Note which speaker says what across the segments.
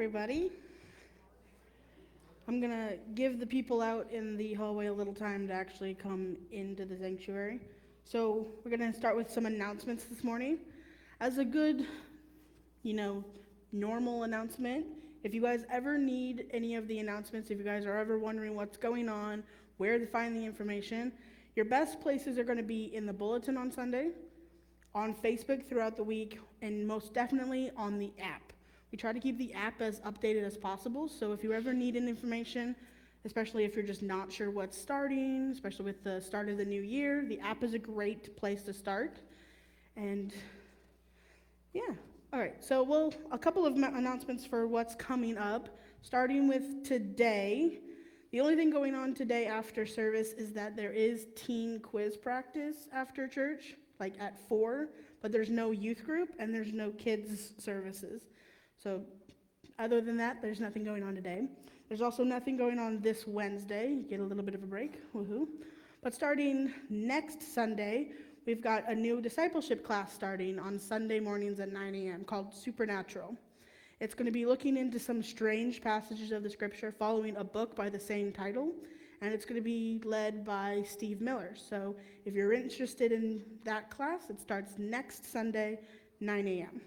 Speaker 1: everybody. I'm going to give the people out in the hallway a little time to actually come into the sanctuary. So we're going to start with some announcements this morning. As a good, normal announcement, if you guys ever need any of the announcements, if you guys are ever wondering what's going on, where to find the information, your best places are going to be in the bulletin on Sunday, on Facebook throughout the week, and most definitely on the app. We try to keep the app as updated as possible, so if you ever need any information, especially if you're just not sure what's starting, especially with the start of the new year, the app is a great place to start. And yeah, all right, so a couple of announcements for what's coming up, starting with today. The only thing going on today after service is that there is teen quiz practice after church, like at 4, but there's no youth group and there's no kids services. So other than that, there's nothing going on today. There's also nothing going on this Wednesday. You get a little bit of a break, woohoo. But starting next Sunday, we've got a new discipleship class starting on Sunday mornings at 9 a.m. called Supernatural. It's going to be looking into some strange passages of the scripture following a book by the same title, and it's going to be led by Steve Miller. So if you're interested in that class, it starts next Sunday, 9 a.m.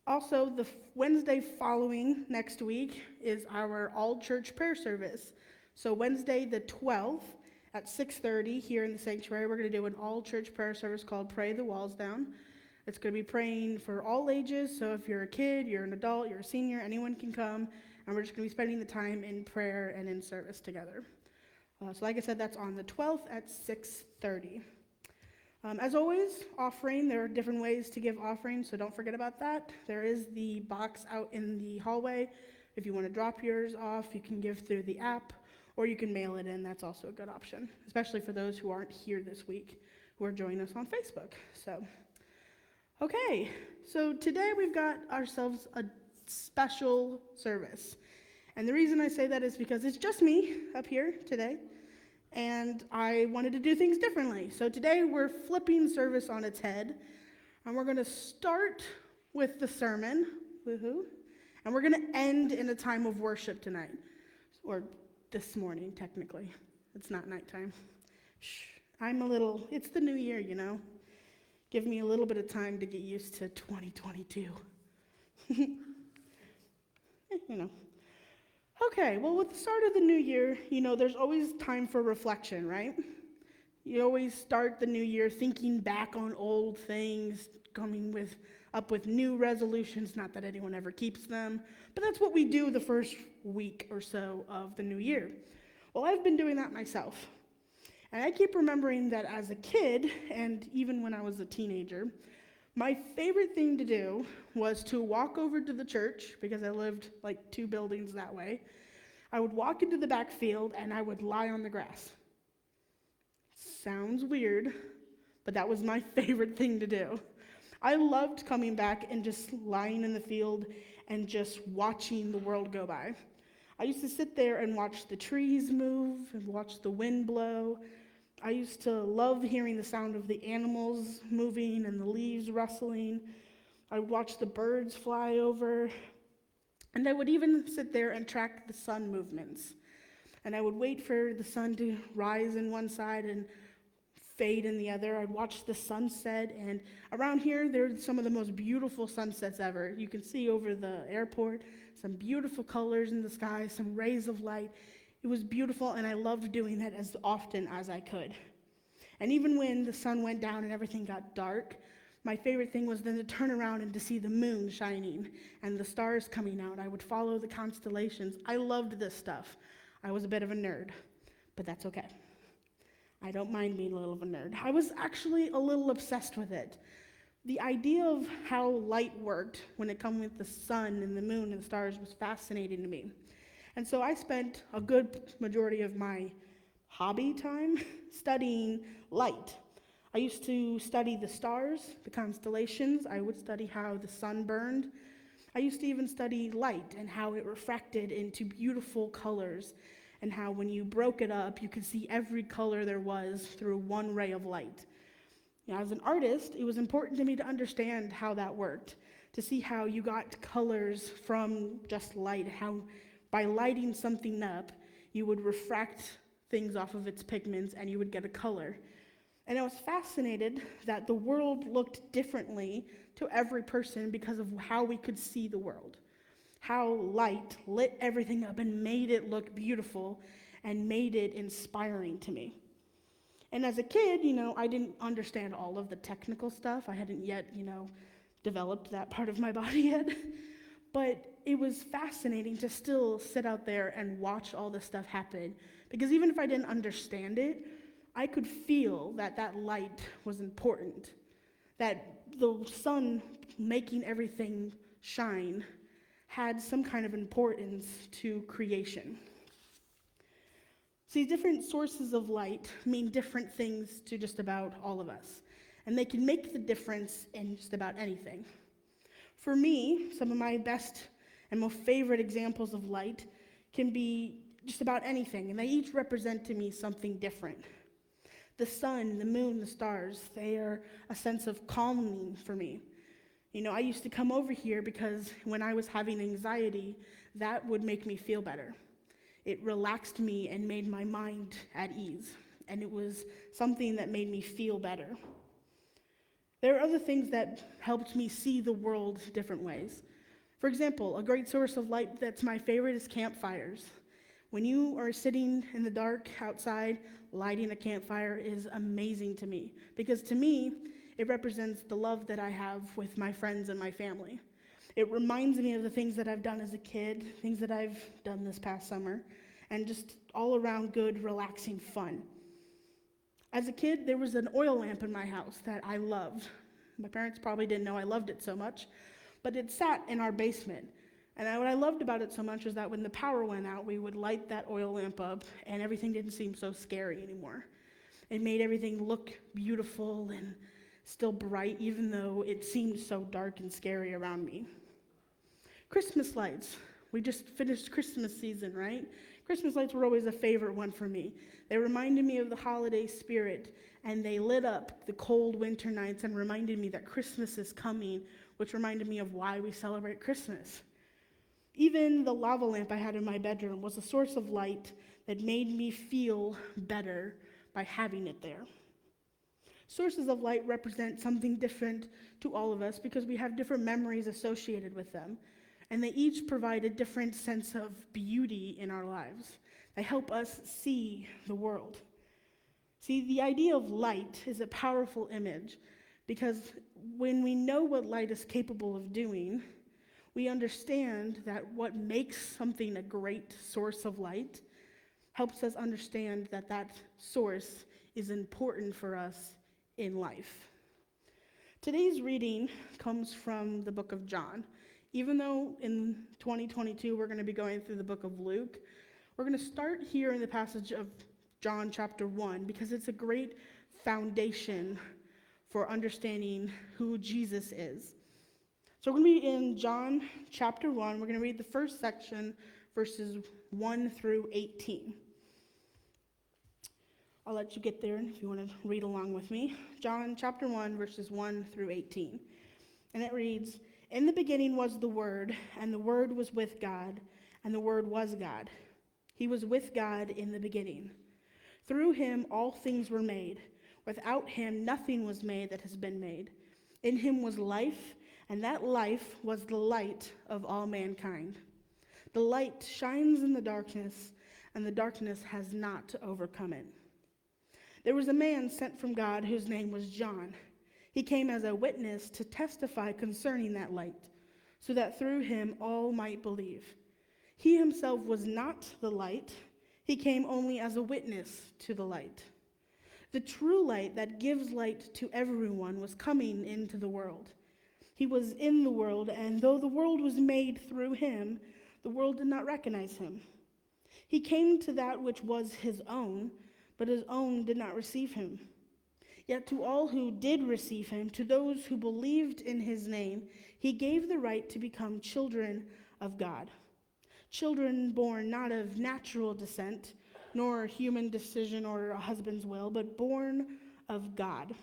Speaker 1: Also, the Wednesday following next week is our all-church prayer service. So Wednesday the 12th at 6:30 here in the sanctuary, we're going to do an all-church prayer service called Pray the Walls Down. It's going to be praying for all ages, so if you're a kid, you're an adult, you're a senior, anyone can come, and we're just going to be spending the time in prayer and in service together. So like I said, that's on the 12th at 6:30. As always, offering, there are different ways to give offerings, so don't forget about that. There is the box out in the hallway. If you want to drop yours off, you can give through the app, or you can mail it in. That's also a good option, especially for those who aren't here this week, who are joining us on Facebook. Okay, so today we've got ourselves a special service. And the reason I say that is because it's just me up here today, and I wanted to do things differently. So today we're flipping service on its head, and we're going to start with the sermon, woohoo, and we're going to end in a time of worship tonight, or this morning, technically. It's not nighttime. Shh, it's the new year, Give me a little bit of time to get used to 2022. Okay, well, with the start of the new year, there's always time for reflection, right? You always start the new year thinking back on old things, coming up with new resolutions, not that anyone ever keeps them, but that's what we do the first week or so of the new year. Well, I've been doing that myself. And I keep remembering that as a kid, and even when I was a teenager, my favorite thing to do was to walk over to the church, because I lived like 2 buildings that way. I would walk into the back field and I would lie on the grass. Sounds weird, but that was my favorite thing to do. I loved coming back and just lying in the field and just watching the world go by. I used to sit there and watch the trees move and watch the wind blow. I used to love hearing the sound of the animals moving and the leaves rustling. I would watch the birds fly over. And I would even sit there and track the sun movements. And I would wait for the sun to rise in one side and fade in the other. I'd watch the sunset. And around here, there's some of the most beautiful sunsets ever. You can see over the airport some beautiful colors in the sky, some rays of light. It was beautiful, and I loved doing that as often as I could. And even when the sun went down and everything got dark, my favorite thing was then to turn around and to see the moon shining and the stars coming out. I would follow the constellations. I loved this stuff. I was a bit of a nerd, but that's okay. I don't mind being a little of a nerd. I was actually a little obsessed with it. The idea of how light worked when it came with the sun and the moon and the stars was fascinating to me. And so I spent a good majority of my hobby time studying light. I used to study the stars, the constellations. I would study how the sun burned. I used to even study light and how it refracted into beautiful colors, and how when you broke it up, you could see every color there was through one ray of light. As an artist, it was important to me to understand how that worked, to see how you got colors from just light, how by lighting something up, you would refract things off of its pigments and you would get a color. And I was fascinated that the world looked differently to every person because of how we could see the world. How light lit everything up and made it look beautiful and made it inspiring to me. And as a kid, I didn't understand all of the technical stuff. I hadn't yet, developed that part of my body yet. But it was fascinating to still sit out there and watch all this stuff happen. Because even if I didn't understand it, I could feel that light was important. That the sun making everything shine had some kind of importance to creation. See, different sources of light mean different things to just about all of us, and they can make the difference in just about anything. For me, some of my best and most favorite examples of light can be just about anything, and they each represent to me something different. The sun, the moon, the stars, they are a sense of calming for me. I used to come over here because when I was having anxiety, that would make me feel better. It relaxed me and made my mind at ease, and it was something that made me feel better. There are other things that helped me see the world different ways. For example, a great source of light that's my favorite is campfires. When you are sitting in the dark outside, lighting a campfire is amazing to me, because to me, it represents the love that I have with my friends and my family. It reminds me of the things that I've done as a kid, things that I've done this past summer, and just all around good, relaxing fun. As a kid, there was an oil lamp in my house that I loved. My parents probably didn't know I loved it so much, but it sat in our basement. And what I loved about it so much was that when the power went out, we would light that oil lamp up, and everything didn't seem so scary anymore. It made everything look beautiful and still bright, even though it seemed so dark and scary around me. Christmas lights. We just finished Christmas season, right? Christmas lights were always a favorite one for me. They reminded me of the holiday spirit, and they lit up the cold winter nights and reminded me that Christmas is coming, which reminded me of why we celebrate Christmas. Even the lava lamp I had in my bedroom was a source of light that made me feel better by having it there. Sources of light represent something different to all of us because we have different memories associated with them, and they each provide a different sense of beauty in our lives. They help us see the world. See, the idea of light is a powerful image because when we know what light is capable of doing, we understand that what makes something a great source of light helps us understand that that source is important for us in life. Today's reading comes from the book of John. Even though in 2022 we're going to be going through the book of Luke, we're going to start here in the passage of John chapter 1 because it's a great foundation for understanding who Jesus is. So we're going to be in John chapter 1. We're going to read the first section, verses 1 through 18. I'll let you get there if you want to read along with me. John chapter 1, verses 1 through 18. And it reads, "In the beginning was the Word, and the Word was with God, and the Word was God. He was with God in the beginning. Through him all things were made. Without him nothing was made that has been made. In him was life, and that life was the light of all mankind. The light shines in the darkness, and the darkness has not overcome it. There was a man sent from God whose name was John. He came as a witness to testify concerning that light, so that through him all might believe. He himself was not the light. He came only as a witness to the light. The true light that gives light to everyone was coming into the world. He was in the world, and though the world was made through him, the world did not recognize him. He came to that which was his own, but his own did not receive him. Yet to all who did receive him, to those who believed in his name, he gave the right to become children of God. Children born not of natural descent, nor human decision or a husband's will, but born of God.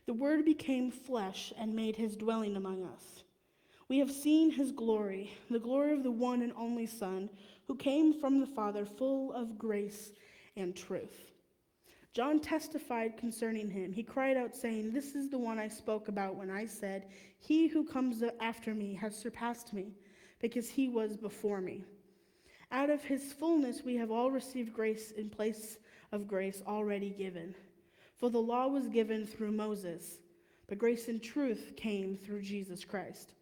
Speaker 1: The Word became flesh and made his dwelling among us. We have seen his glory, the glory of the one and only Son, who came from the Father, full of grace and truth. John testified concerning him. He cried out, saying, "This is the one I spoke about when I said, 'He who comes after me has surpassed me, because he was before me.' Out of his fullness we have all received grace in place of grace already given. For the law was given through Moses, but grace and truth came through Jesus Christ.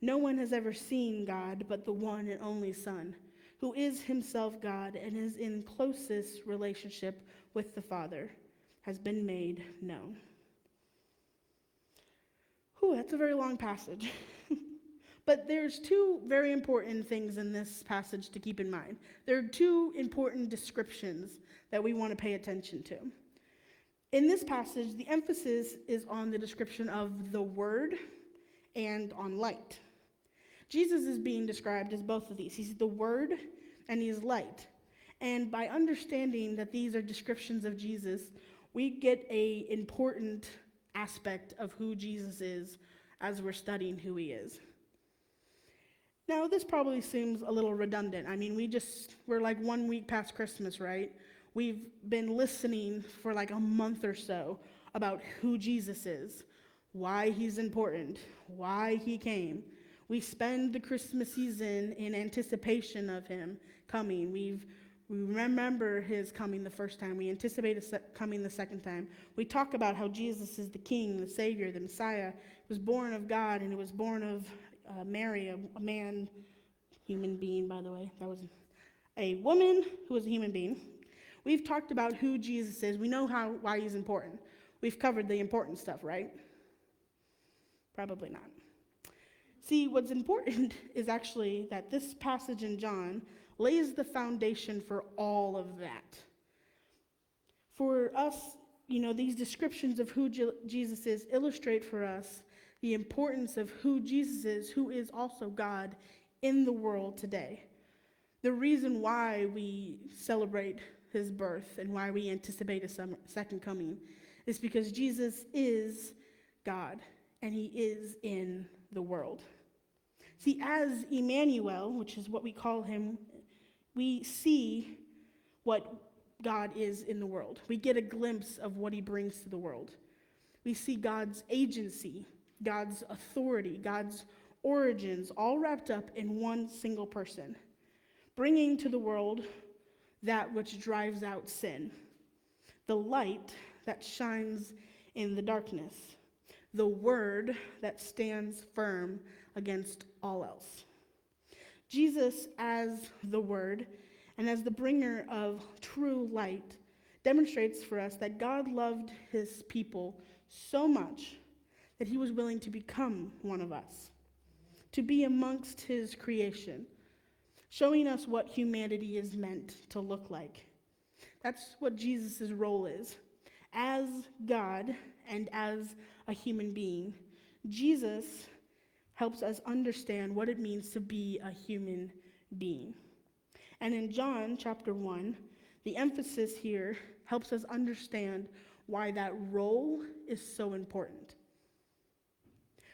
Speaker 1: No one has ever seen God but the one and only Son, who is himself God and is in closest relationship with the Father, has been made known." Whew, that's a very long passage. But there's two very important things in this passage to keep in mind. There are two important descriptions that we want to pay attention to. In this passage, the emphasis is on the description of the Word and on light. Jesus is being described as both of these. He's the Word and he's light. And by understanding that these are descriptions of Jesus, we get an important aspect of who Jesus is as we're studying who he is. Now, this probably seems a little redundant. I mean, we're like 1 week past Christmas, right? We've been listening for like a month or so about who Jesus is, why he's important, why he came. We spend the Christmas season in anticipation of him coming. We remember his coming the first time. We anticipate his coming the second time. We talk about how Jesus is the King, the Savior, the Messiah. He was born of God, and he was born of Mary, a man, human being, by the way. That was a woman who was a human being. We've talked about who Jesus is. We know why he's important. We've covered the important stuff, right? Probably not. See, what's important is actually that this passage in John lays the foundation for all of that. For us, these descriptions of who Jesus is illustrate for us the importance of who Jesus is, who is also God in the world today. The reason why we celebrate his birth and why we anticipate his second coming is because Jesus is God and he is in the world. See, as Emmanuel, which is what we call him, we see what God is in the world. We get a glimpse of what he brings to the world. We see God's agency, God's authority, God's origins, all wrapped up in one single person, bringing to the world that which drives out sin, the light that shines in the darkness, the word that stands firm against all else. Jesus, as the Word and as the bringer of true light, demonstrates for us that God loved his people so much that he was willing to become one of us, to be amongst his creation, showing us what humanity is meant to look like. That's what Jesus' role is. As God and as a human being, Jesus helps us understand what it means to be a human being. And in John chapter 1, the emphasis here helps us understand why that role is so important.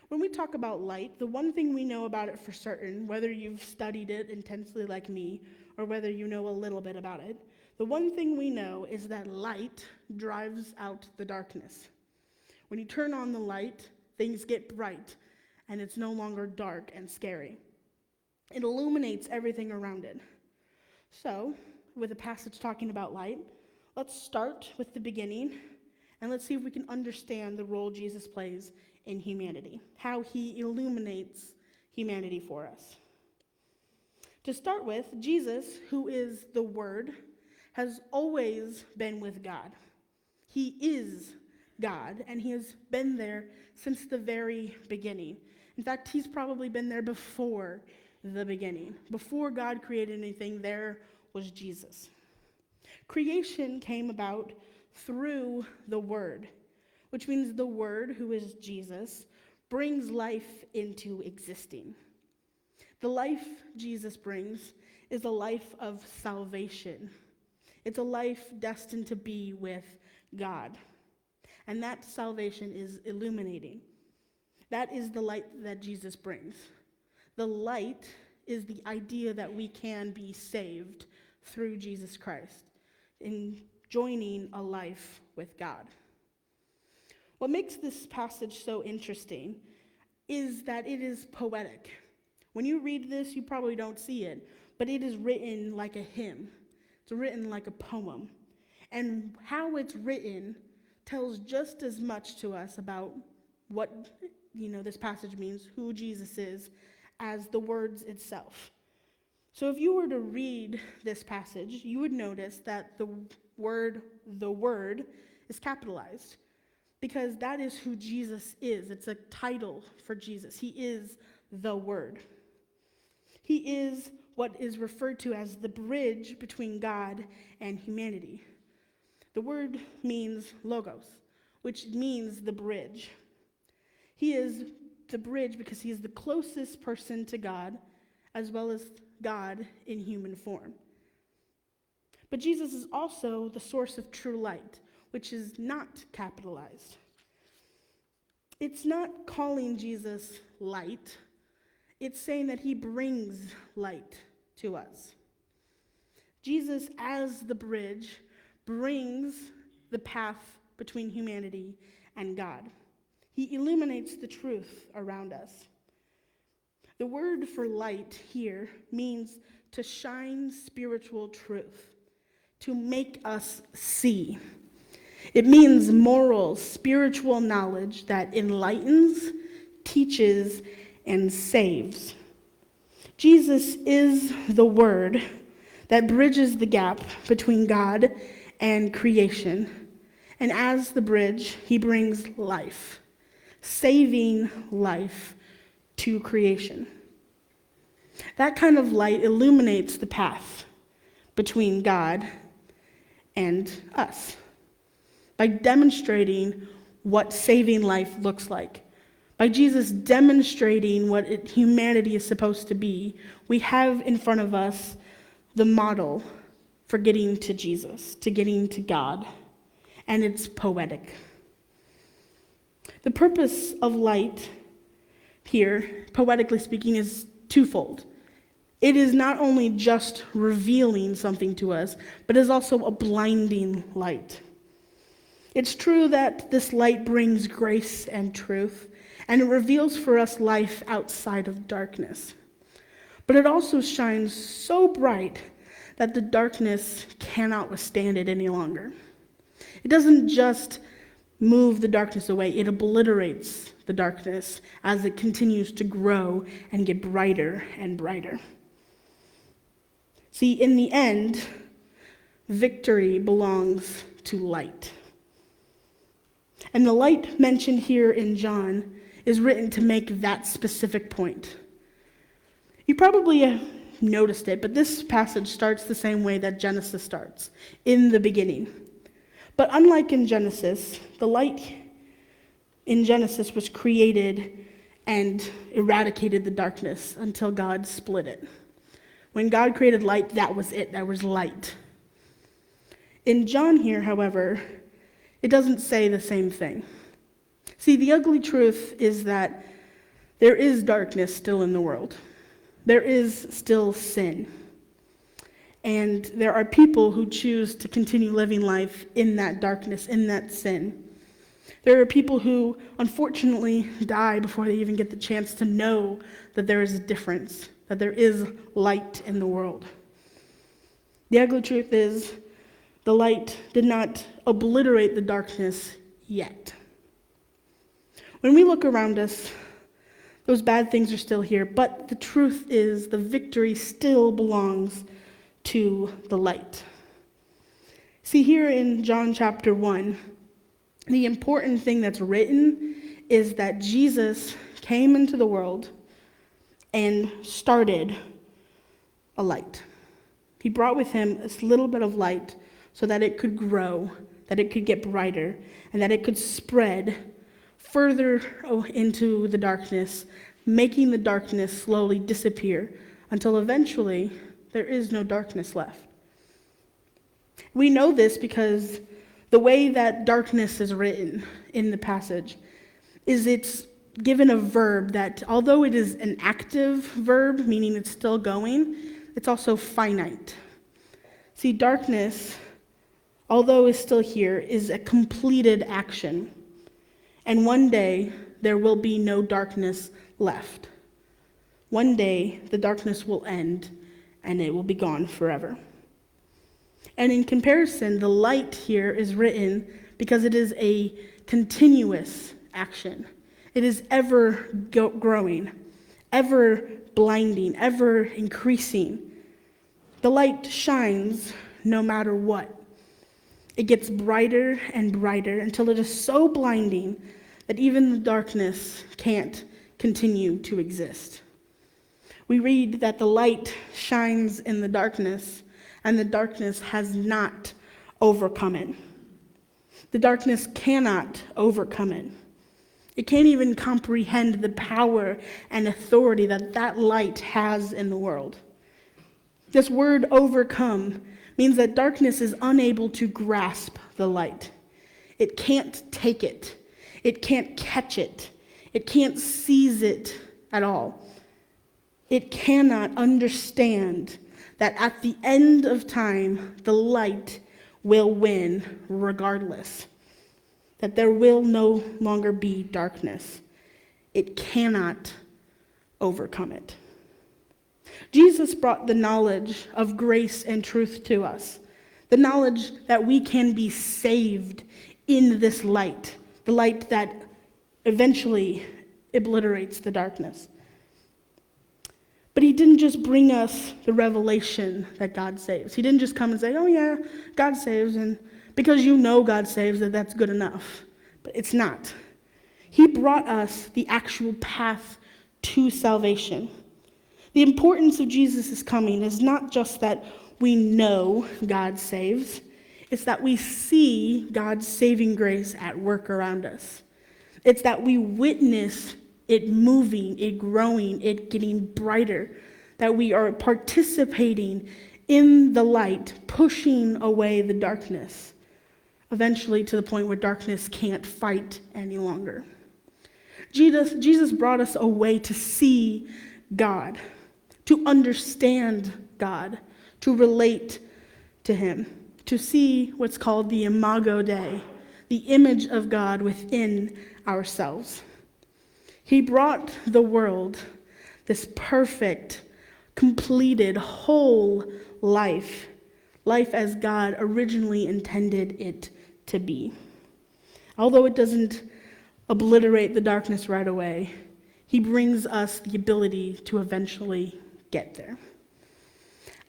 Speaker 1: When we talk about light, the one thing we know about it for certain, whether you've studied it intensely like me or whether you know a little bit about it, the one thing we know is that light drives out the darkness. When you turn on the light, things get bright and it's no longer dark and scary. It illuminates everything around it. So, with a passage talking about light, let's start with the beginning and let's see if we can understand the role Jesus plays in humanity, how he illuminates humanity for us. To start with, Jesus, who is the Word, has always been with God. He is God, and he has been there since the very beginning. In fact, he's probably been there before the beginning. Before God created anything, there was Jesus. Creation came about through the Word, which means the Word, who is Jesus, brings life into existing. The life Jesus brings is a life of salvation. It's a life destined to be with God. And that salvation is illuminating. That is the light that Jesus brings. The light is the idea that we can be saved through Jesus Christ in joining a life with God. What makes this passage so interesting is that it is poetic. When you read this, you probably don't see it, but it is written like a hymn. It's written like a poem. And how it's written tells just as much to us about what this passage means, who Jesus is, as the words itself. So if you were to read this passage, you would notice that the word is capitalized, because that is who Jesus is. It's a title for Jesus. He is the Word. He is what is referred to as the bridge between God and humanity. The word means logos, which means the bridge. He is the bridge because he is the closest person to God, as well as God in human form. But Jesus is also the source of true light, which is not capitalized. It's not calling Jesus light. It's saying that he brings light to us. Jesus, as the bridge, brings the path between humanity and God. He illuminates the truth around us. The word for light here means to shine spiritual truth, to make us see. It means moral, spiritual knowledge that enlightens, teaches, and saves. Jesus is the Word that bridges the gap between God and creation. And as the bridge, he brings life, saving life to creation. That kind of light illuminates the path between God and us by demonstrating what saving life looks like. By Jesus demonstrating what humanity is supposed to be, we have in front of us the model for getting to Jesus, to getting to God, and it's poetic. The purpose of light here, poetically speaking, is twofold. It is not only just revealing something to us, but is also a blinding light. It's true that this light brings grace and truth, and it reveals for us life outside of darkness. But it also shines so bright that the darkness cannot withstand it any longer. It doesn't just move the darkness away, it obliterates the darkness as it continues to grow and get brighter and brighter. See, in the end, victory belongs to light. And the light mentioned here in John is written to make that specific point. You probably have noticed it, but this passage starts the same way that Genesis starts, in the beginning. But unlike in Genesis, the light in Genesis was created and eradicated the darkness until God split it. When God created light, that was it. That was light. In John here, however, it doesn't say the same thing. See, the ugly truth is that there is darkness still in the world. There is still sin. And there are people who choose to continue living life in that darkness, in that sin. There are people who, unfortunately, die before they even get the chance to know that there is a difference, that there is light in the world. The ugly truth is, the light did not obliterate the darkness yet. When we look around us, those bad things are still here, but the truth is the victory still belongs to the light. See, here in John chapter 1, the important thing that's written is that Jesus came into the world and started a light. He brought with him this little bit of light so that it could grow, that it could get brighter, and that it could spread further into the darkness, making the darkness slowly disappear until eventually there is no darkness left. We know this because the way that darkness is written in the passage is it's given a verb that, although it is an active verb, meaning it's still going, it's also finite. See, darkness, although is still here, is a completed action. And one day, there will be no darkness left. One day, the darkness will end, and it will be gone forever. And in comparison, the light here is written because it is a continuous action. It is ever growing, ever blinding, ever increasing. The light shines no matter what. It gets brighter and brighter until it is so blinding that even the darkness can't continue to exist. We read that the light shines in the darkness, and the darkness has not overcome it. The darkness cannot overcome it. It can't even comprehend the power and authority that that light has in the world. This word overcome means that darkness is unable to grasp the light. It can't take it. It can't catch it. It can't seize it at all. It cannot understand that at the end of time, the light will win regardless. That there will no longer be darkness. It cannot overcome it. Jesus brought the knowledge of grace and truth to us. The knowledge that we can be saved in this light. The light that eventually obliterates the darkness. But he didn't just bring us the revelation that God saves. He didn't just come and say, oh yeah, God saves, and because you know God saves, that's good enough. But it's not. He brought us the actual path to salvation. The importance of Jesus' coming is not just that we know God saves, it's that we see God's saving grace at work around us. It's that we witness it moving, it growing, it getting brighter, that we are participating in the light, pushing away the darkness, eventually to the point where darkness can't fight any longer. Jesus brought us a way to see God, to understand God, to relate to him, to see what's called the Imago Dei, the image of God within ourselves. He brought the world this perfect, completed, whole life as God originally intended it to be. Although it doesn't obliterate the darkness right away, he brings us the ability to eventually get there.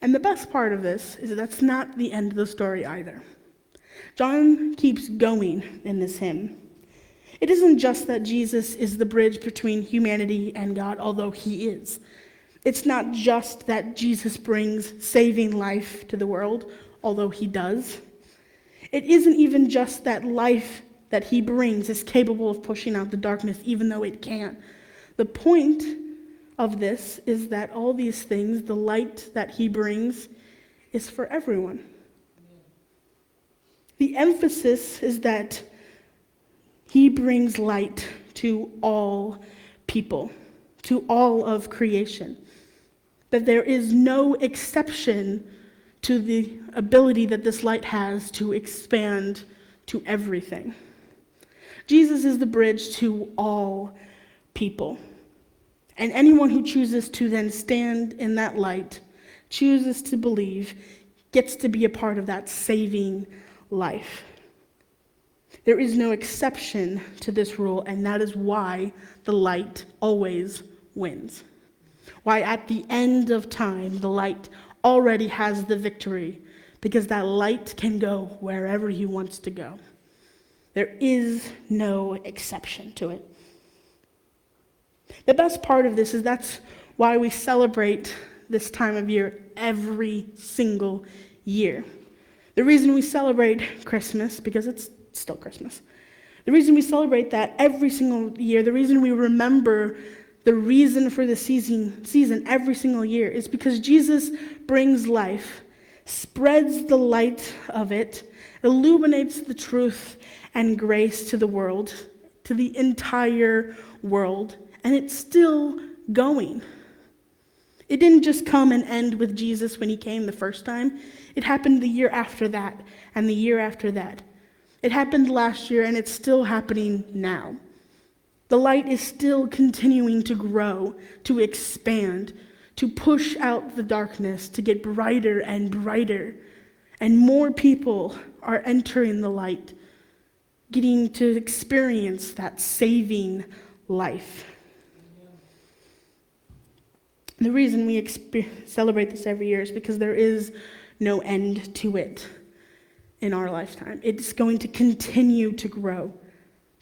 Speaker 1: And the best part of this is that that's not the end of the story either. John keeps going in this hymn. It isn't just that Jesus is the bridge between humanity and God, although he is. It's not just that Jesus brings saving life to the world, although he does. It isn't even just that life that he brings is capable of pushing out the darkness, even though it can't. The point of this is that all these things, the light that he brings, is for everyone. The emphasis is that he brings light to all people, to all of creation. That there is no exception to the ability that this light has to expand to everything. Jesus is the bridge to all people. And anyone who chooses to then stand in that light, chooses to believe, gets to be a part of that saving life. There is no exception to this rule, and that is why the light always wins. Why at the end of time, the light already has the victory, because that light can go wherever he wants to go. There is no exception to it. The best part of this is that's why we celebrate this time of year every single year. The reason we celebrate Christmas, because it's still Christmas. The reason we celebrate that every single year, the reason we remember the reason for the season every single year is because Jesus brings life, spreads the light of it, illuminates the truth and grace to the world, to the entire world, and it's still going. It didn't just come and end with Jesus when he came the first time. It happened the year after that, and the year after that. It happened last year, and it's still happening now. The light is still continuing to grow, to expand, to push out the darkness, to get brighter and brighter. And more people are entering the light, getting to experience that saving life. The reason we celebrate this every year is because there is no end to it in our lifetime. It's going to continue to grow.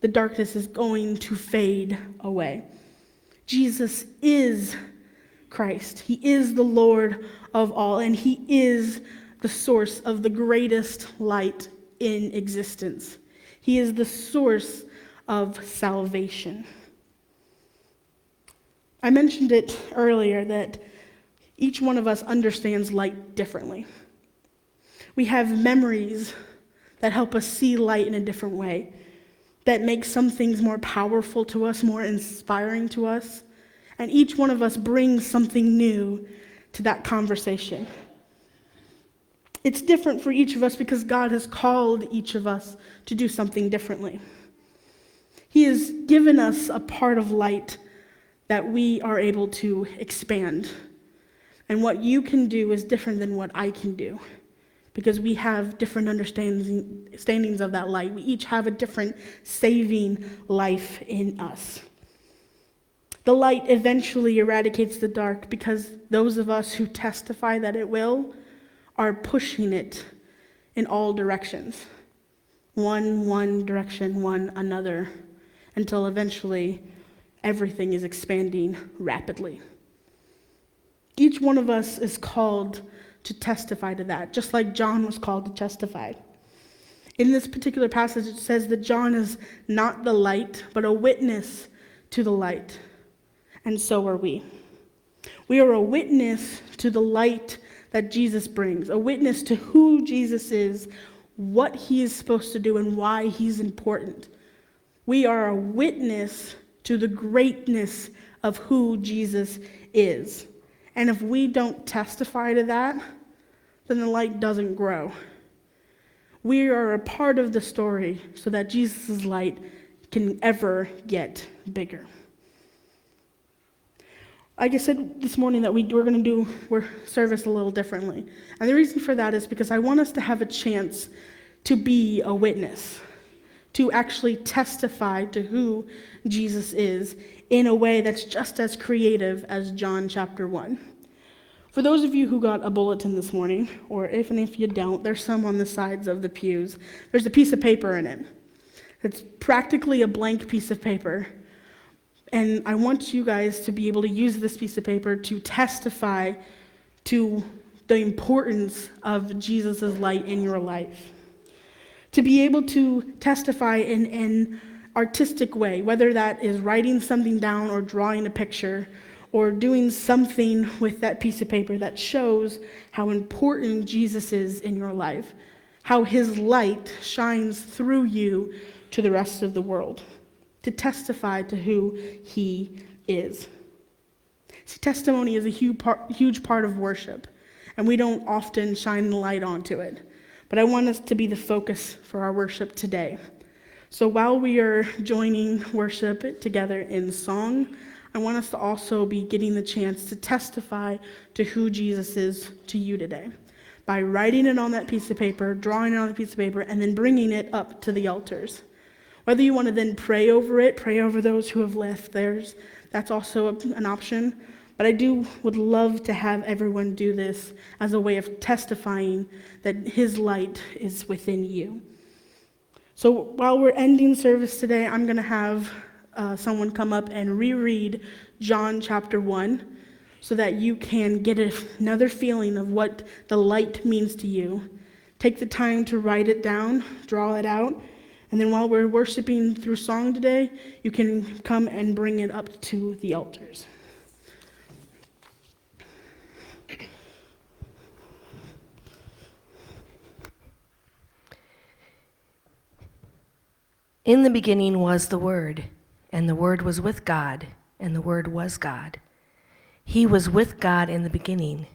Speaker 1: The darkness is going to fade away. Jesus is Christ. He is the Lord of all, and he is the source of the greatest light in existence. He is the source of salvation. I mentioned it earlier that each one of us understands light differently. We have memories that help us see light in a different way, that make some things more powerful to us, more inspiring to us. And each one of us brings something new to that conversation. It's different for each of us because God has called each of us to do something differently. He has given us a part of light that we are able to expand. And what you can do is different than what I can do, because we have different understandings of that light. We each have a different saving life in us. The light eventually eradicates the dark because those of us who testify that it will are pushing it in all directions. One direction, one another, until eventually everything is expanding rapidly. Each one of us is called to testify to that, just like John was called to testify. In this particular passage, it says that John is not the light, but a witness to the light. And so are we. We are a witness to the light that Jesus brings, a witness to who Jesus is, what he is supposed to do, and why he's important. We are a witness to the greatness of who Jesus is. And if we don't testify to that, then the light doesn't grow. We are a part of the story so that Jesus' light can ever get bigger. Like I said this morning that we're going to do service a little differently. And the reason for that is because I want us to have a chance to be a witness, to actually testify to who Jesus is in a way that's just as creative as John chapter 1. For those of you who got a bulletin this morning, or even if you don't, there's some on the sides of the pews. There's a piece of paper in it. It's practically a blank piece of paper. And I want you guys to be able to use this piece of paper to testify to the importance of Jesus' light in your life. To be able to testify in an artistic way, whether that is writing something down or drawing a picture or doing something with that piece of paper that shows how important Jesus is in your life, how his light shines through you to the rest of the world, to testify to who he is. See, testimony is a huge part of worship, and we don't often shine the light onto it. But I want us to be the focus for our worship today. So while we are joining worship together in song, I want us to also be getting the chance to testify to who Jesus is to you today by writing it on that piece of paper, drawing it on the piece of paper, and then bringing it up to the altars. Whether you want to then pray over it, pray over those who have left theirs, that's also an option. But I would love to have everyone do this as a way of testifying that his light is within you. So while we're ending service today, I'm going to have someone come up and reread John chapter 1 so that you can get another feeling of what the light means to you. Take the time to write it down, draw it out, and then while we're worshiping through song today, you can come and bring it up to the altars.
Speaker 2: In the beginning was the Word, and the Word was with God, and the Word was God. He was with God in the beginning.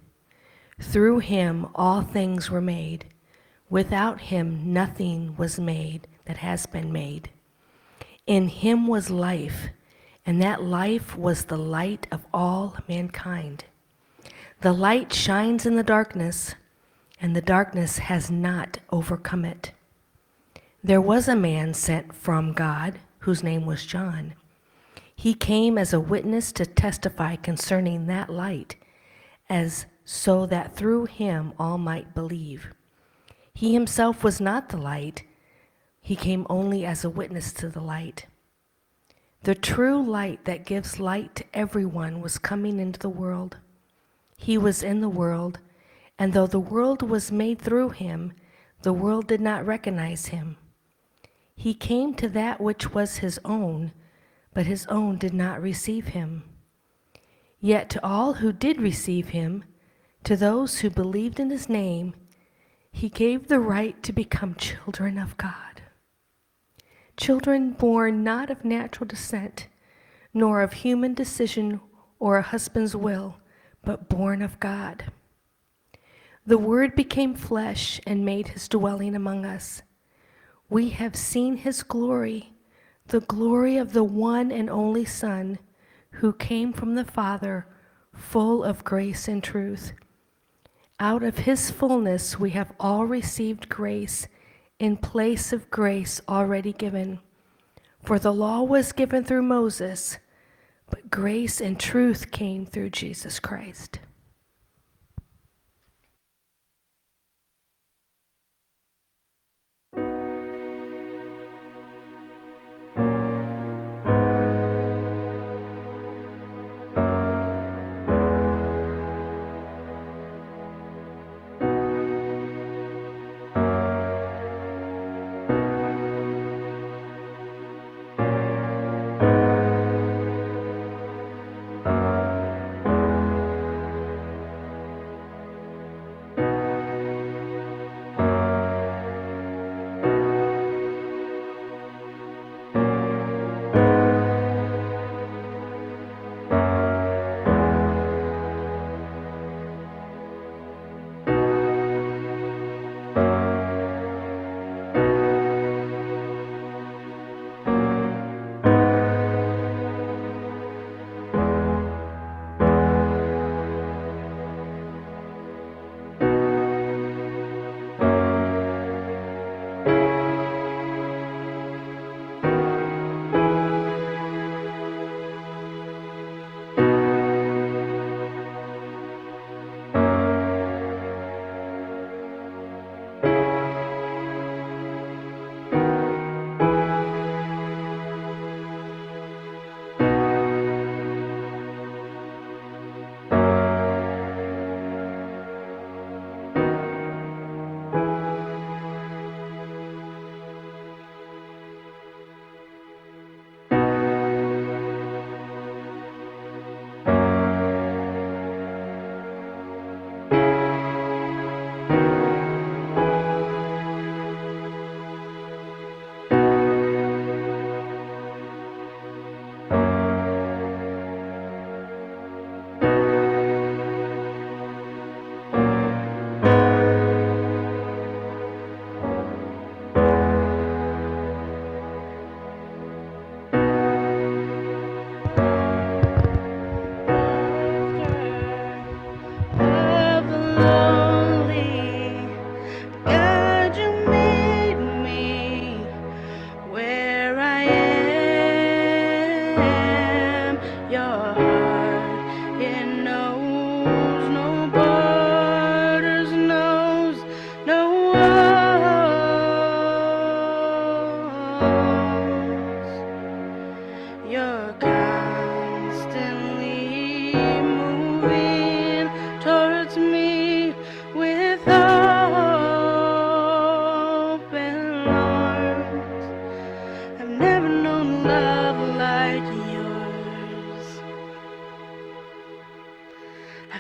Speaker 2: Through him all things were made. Without him nothing was made that has been made. In him was life, and that life was the light of all mankind. The light shines in the darkness, and the darkness has not overcome it. There was a man sent from God, whose name was John. He came as a witness to testify concerning that light, as so that through him all might believe. He himself was not the light. He came only as a witness to the light. The true light that gives light to everyone was coming into the world. He was in the world, and though the world was made through him, the world did not recognize him. He came to that which was his own, but his own did not receive him. Yet to all who did receive him, to those who believed in his name, he gave the right to become children of God. Children born not of natural descent, nor of human decision or a husband's will, but born of God. The Word became flesh and made his dwelling among us. We have seen his glory, the glory of the one and only Son, who came from the Father, full of grace and truth. Out of his fullness we have all received grace in place of grace already given. For the law was given through Moses, but grace and truth came through Jesus Christ.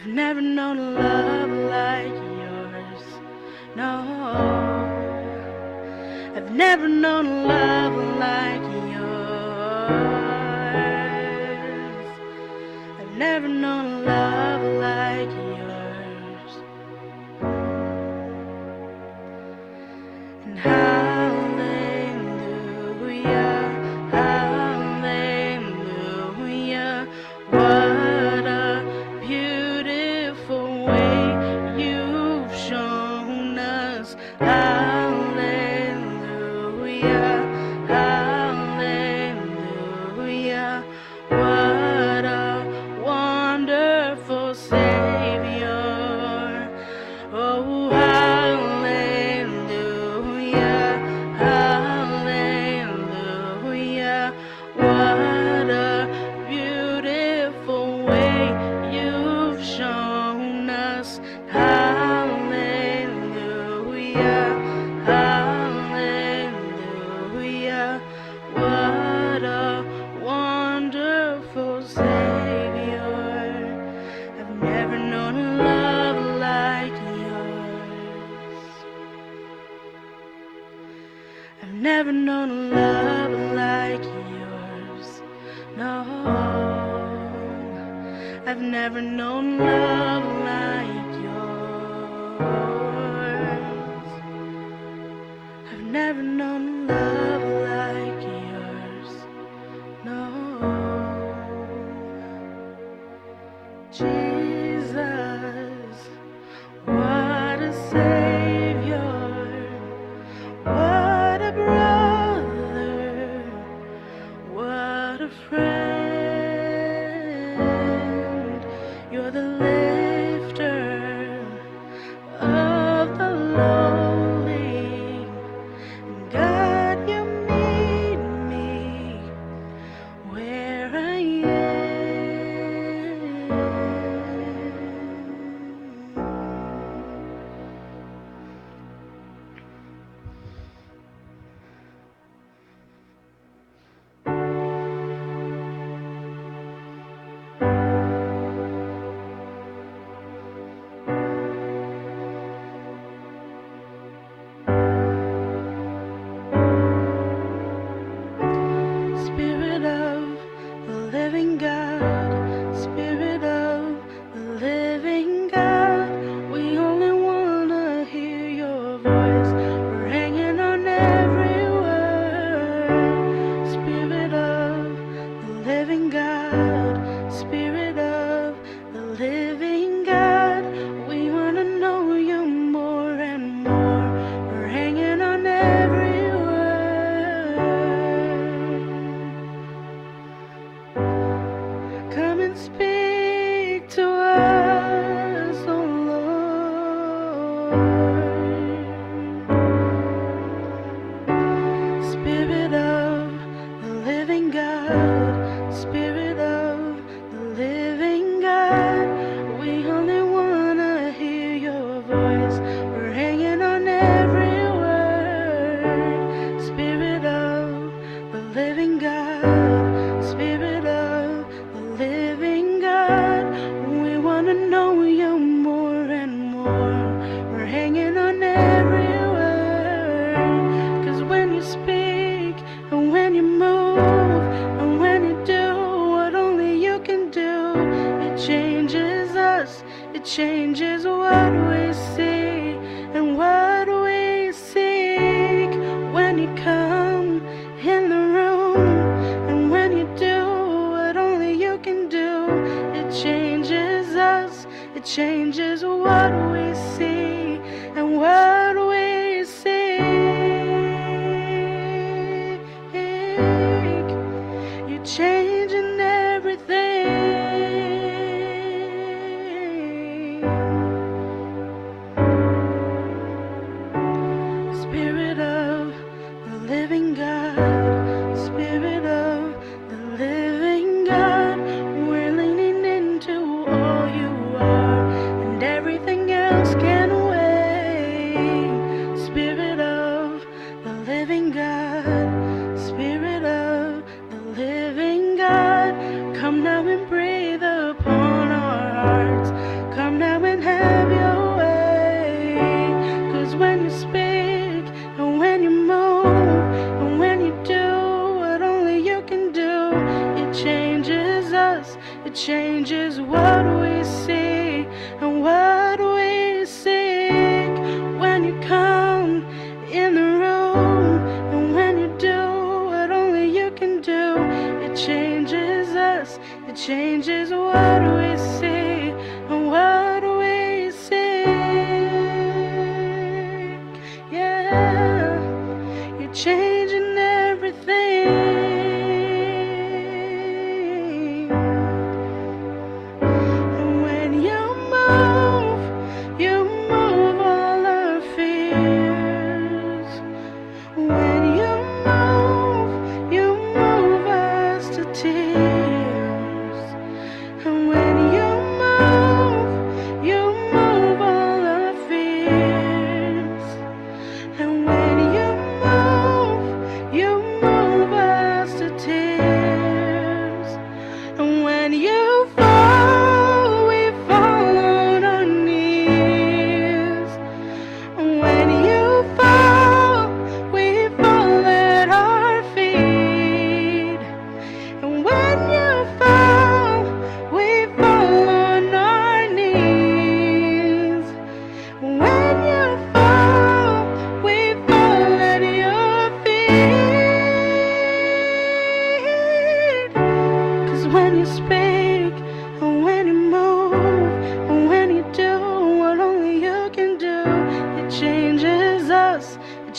Speaker 1: I've never known a love like yours. No, I've never known a love like yours.
Speaker 2: Hallelujah, hallelujah. What a wonderful Savior. I've never known a love like yours. I've never known a love like yours. No, I've never known love like yours. I've never known love like yours. No, Jesus, what a Savior, what a brother, what a friend. You're the lifter of the lowly. God, you meet me where I am. Spirit of the living God, Spirit of the living God, we only wanna hear your voice. We're hanging on every word. Spirit of the living God, Spirit of the living God, we wanna know you more and more. We're hanging on every word. Come and speak to us, oh Lord. Spirit of the living God, Spirit of the living God, we only wanna hear your voice. We're hanging on every word. Spirit of the living God, Spirit of the living God, we wanna know you more and more. We're hanging on every word. 'Cause when you speak and when you move and when you do what only you can do, it changes us, it changes what we see and what we seek. When you come in the room and when you do what only you can do, it changes us, it changes what we see and what we seek. You're changing everything. Spirit of the living God, Spirit of the living God, we're leaning into all you are, and everything else can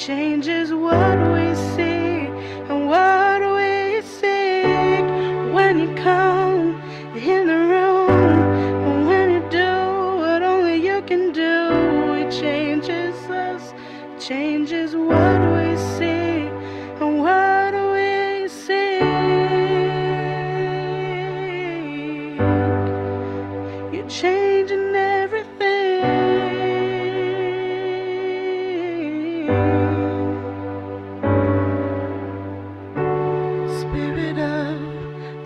Speaker 1: changes what we see and what we seek. When you come in the room, and when you do what only you can do, it changes us, changes what we see and what we seek. You're changing everything. Spirit of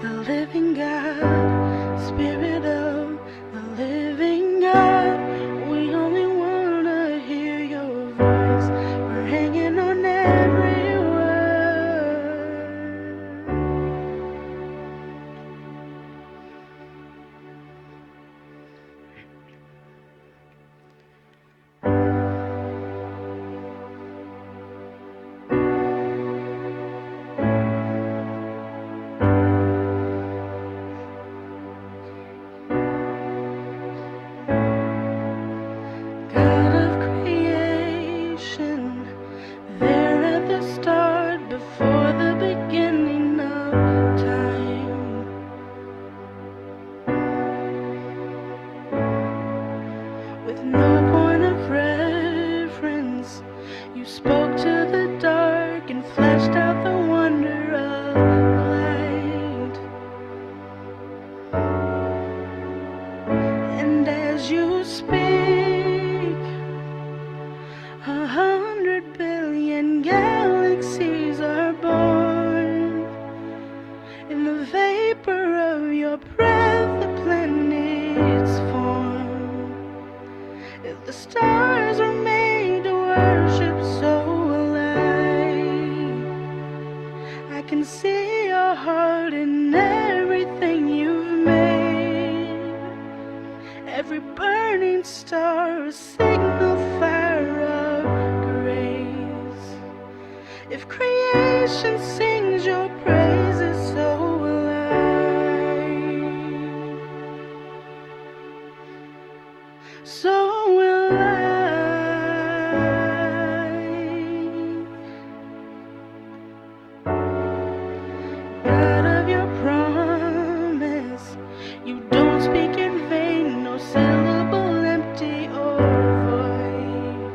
Speaker 1: the living God, Spirit of the living God, we only wanna hear your voice. We're hanging on every word. God of creation, there at the start, before the beginning of time. With no point of reference, you spoke to the dark and fleshed out the wonder of light. And as you speak, 100 billion galaxies are born. In the vapor of your breath, the planets form. If the stars are made to worship so alive, I can see your heart in everything you've made. Every burning star a signal fire of grace. If creation sings your praises so alive, so will I. God of your promise, you don't speak in vain, no syllable empty or void.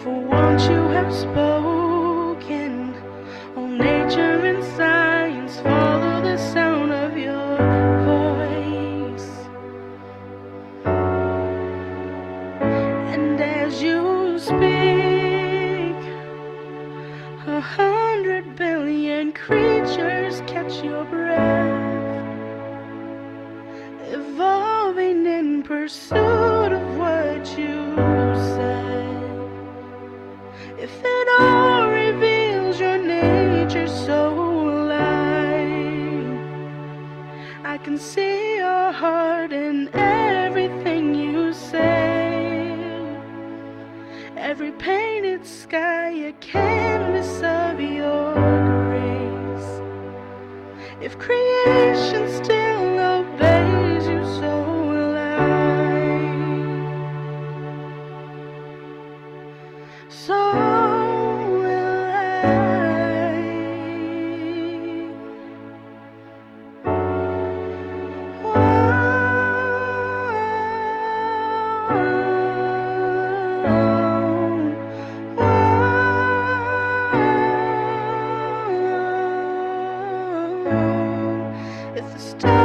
Speaker 1: For once you have spoken, all nature and science follow the sound of your voice. And as you speak, 100 billion creatures catch your breath, evolving in pursuit of what you said. If it all reveals your nature so alive, I can see your heart in everything you say. Every painted sky a canvas of your grace. If creation still obeys you, so will I. So will I. If the stars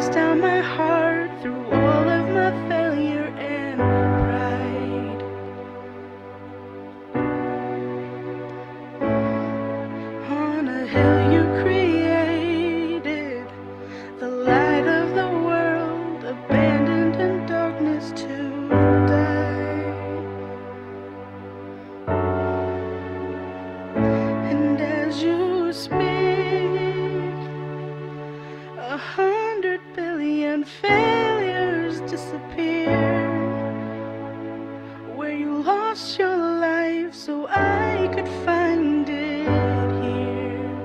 Speaker 1: cast down my heart through all of my failure and pride. On a hill you created, the light of the world, abandoned in darkness to die. And as you speak, 100 billion failures disappear. Where you lost your life so I could find it here.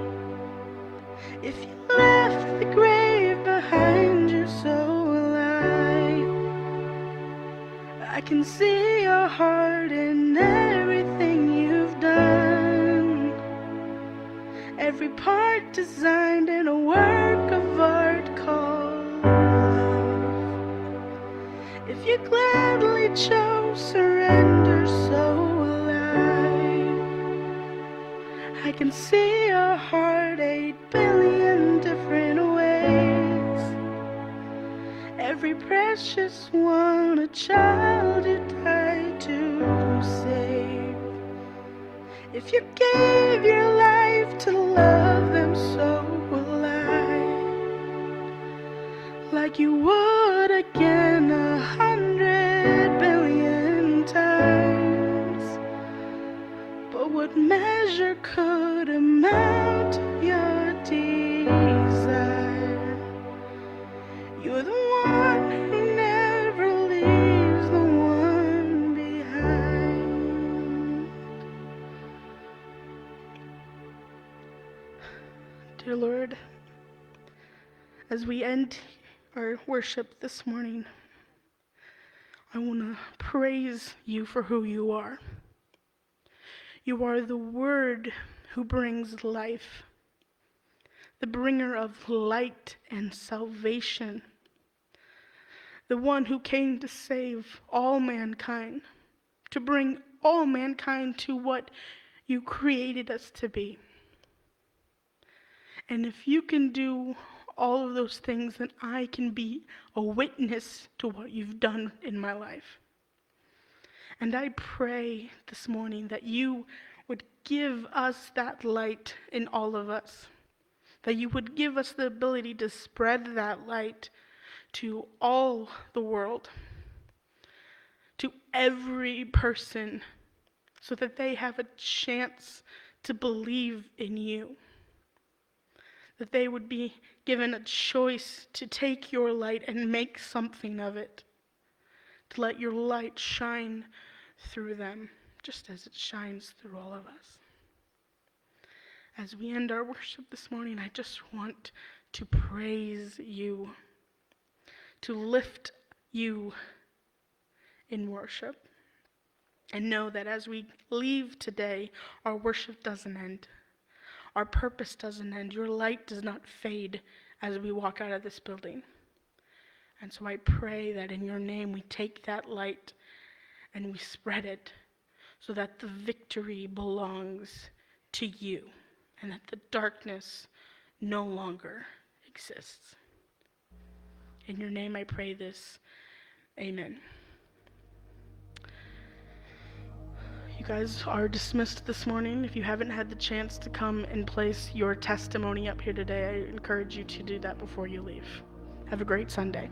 Speaker 1: If you left the grave behind you so alive, I can see your heart in everything you've done. Every part designed in a work of art called love. If you gladly chose surrender so alive, I can see your heart 8 billion different ways. Every precious one, a child you died to save. If you gave your life to love them so alive, like you would again 100 billion times. But what measure could amount to your desire? You're the one who never leaves the one behind. Dear Lord, as we end our worship this morning, I want to praise you for who you are. You are the Word who brings life, the bringer of light and salvation, the one who came to save all mankind, to bring all mankind to what you created us to be. And if you can do all of those things, then I can be a witness to what you've done in my life. And I pray this morning that you would give us that light in all of us, that you would give us the ability to spread that light to all the world, to every person, so that they have a chance to believe in you, that they would be given a choice to take your light and make something of it, to let your light shine through them, just as it shines through all of us. As we end our worship this morning, I just want to praise you, to lift you in worship, and know that as we leave today, our worship doesn't end. Our purpose doesn't end. Your light does not fade as we walk out of this building. And so I pray that in your name we take that light and we spread it so that the victory belongs to you and that the darkness no longer exists. In your name I pray this. Amen. You guys are dismissed this morning. If you haven't had the chance to come and place your testimony up here today, I encourage you to do that before you leave. Have a great Sunday.